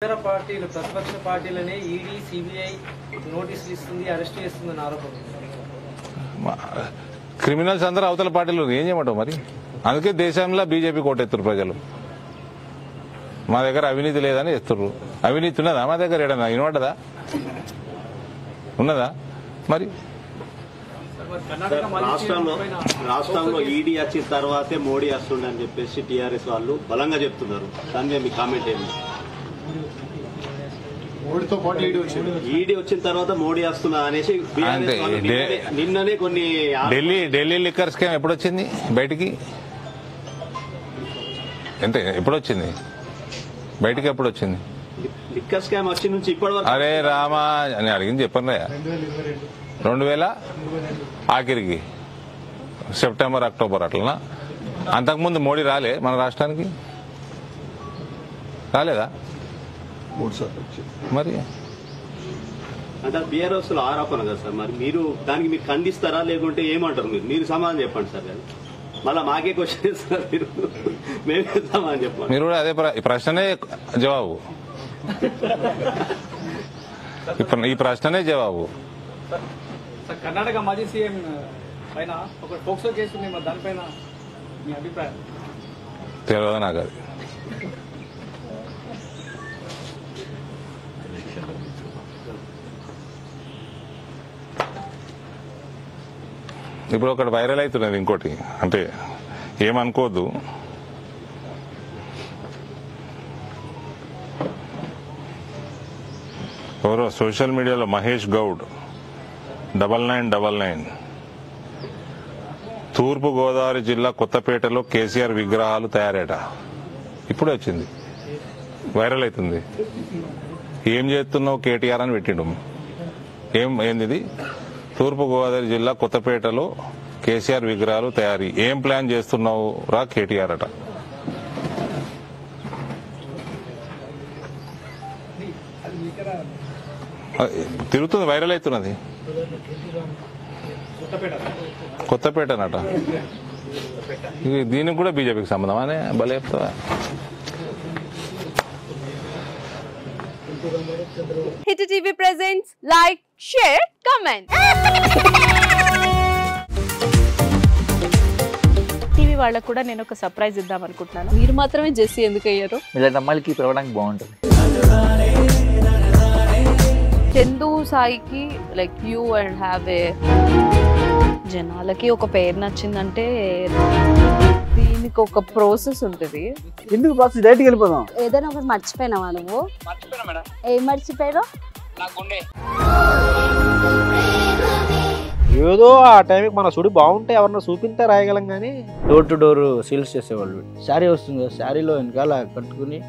ఇతర పార్టీలు ప్రతిపక్ష పార్టీలనే ఈడీ సిబిఐ నోటీసులు ఇస్తుంది, అరెస్ట్ చేస్తుందని ఆరోపణ. క్రిమినల్స్ అందరూ అవతల పార్టీలు ఏం చేయమంటావు మరి? అందుకే దేశంలో బీజేపీ కోటెత్తురు ప్రజలు. మా దగ్గర అవినీతి లేదని ఎత్తుర్రు. అవినీతి ఉన్నదా మా దగ్గర? ఏడన్నా వినపడ్డదా? ఉన్నదా? మరి రాష్ట్రంలో ఈడీ వచ్చిన తర్వాతే మోడీ వస్తుండని చెప్పేసి టీఆర్ఎస్ వాళ్ళు బలంగా చెప్తున్నారు. దాని మీద మీ కామెంట్ ఏంటి? ఈడీ వచ్చిన తర్వాత మోడీ వస్తున్నా అనేసి నిన్ననే కొన్ని ఢిల్లీ లిక్కర్ స్కామ్ ఎప్పుడు వచ్చింది బయటికి? అంటే ఎప్పుడు వచ్చింది బయటికి? ఎప్పుడు వచ్చింది లిక్కర్ స్కామ్ వచ్చి నుంచి ఇప్పటి వరకు? అరే రామా అని అడిగింది చెప్పండి. 2000 ఆఖరికి సెప్టెంబర్ అక్టోబర్ అట్లనా? అంతకుముందు మోడీ రాలే మన రాష్ట్రానికి? రాలేదా? మరి అంటే బీఆర్ఎస్ లో ఆరోపణ కదా సార్. మరి మీరు దానికి మీరు ఖండిస్తారా లేకుంటే ఏమంటారు? మీరు సమాధానం చెప్పండి సార్. మళ్ళా మాకే క్వశ్చన్ ఇస్తారు మీరు, మేమే సమాధానం చెప్పండి. మీరు కూడా అదే ప్రశ్ననే జవాబు. ఈ ప్రశ్ననే జవాబు. కర్ణాటక మాజీ సీఎం పైన ఒక పోక్సో కేసు ఉంది, మరి దానిపైన మీ అభిప్రాయం? తెలియదు నాకు అది. ఇప్పుడు ఒకటి వైరల్ అవుతున్నది. ఇంకోటి అంటే ఏమనుకోవద్దు, ఎవరో సోషల్ మీడియాలో మహేష్ గౌడ్ 9999 తూర్పు గోదావరి జిల్లా కొత్తపేటలో కేసీఆర్ విగ్రహాలు తయారట. ఇప్పుడే వచ్చింది, వైరల్ అవుతుంది. ఏం చేస్తున్నావు కేటీఆర్ అని పెట్టిండు. ఏంది? తూర్పు గోదావరి జిల్లా కొత్తపేటలో కేసీఆర్ విగ్రహాలు తయారీ, ఏం ప్లాన్ చేస్తున్నావు రా కేటీఆర్ అట. తిరుగుతుంది, వైరల్ అవుతున్నది. కొత్తపేటనట. దీనికి కూడా బీజేపీకి సంబంధం అనే భలే చెప్తావా? Hit TV presents like, share, comment. TV వాళ్ళకు కూడా నేను ఒక సర్ప్రైజ్ ఇద్దాం అనుకుంటున్నాను. మీరు మాత్రమే జెస్సీ ఎందుకు అయ్యారు? ఇలాంటి అమ్మాయిలకి పిలవడానికి బాగుంటుంది. చందు సాయికి like you and have a జనాలకి ఒక పేరు నచ్చిందంటే దీనికి ఒక ప్రాసెస్ ఉంటుంది. ఎందుకు ప్రాసెస్? డైరెక్ట్గా వెళ్ళిపోదాం. ఏదైనా ఒకటి మర్చిపోయినావా నువ్వు? ఏం మర్చిపోయావు? ఏదో ఆ టైంకి మన సుడి బాగుంటే ఎవరన్నా చూపిస్తే రాయగలం కానీ డోర్ టు డోర్ సేల్స్ చేసేవాళ్ళు. శారీ వస్తుంది కదా, శారీలో వెనకాల కట్టుకుని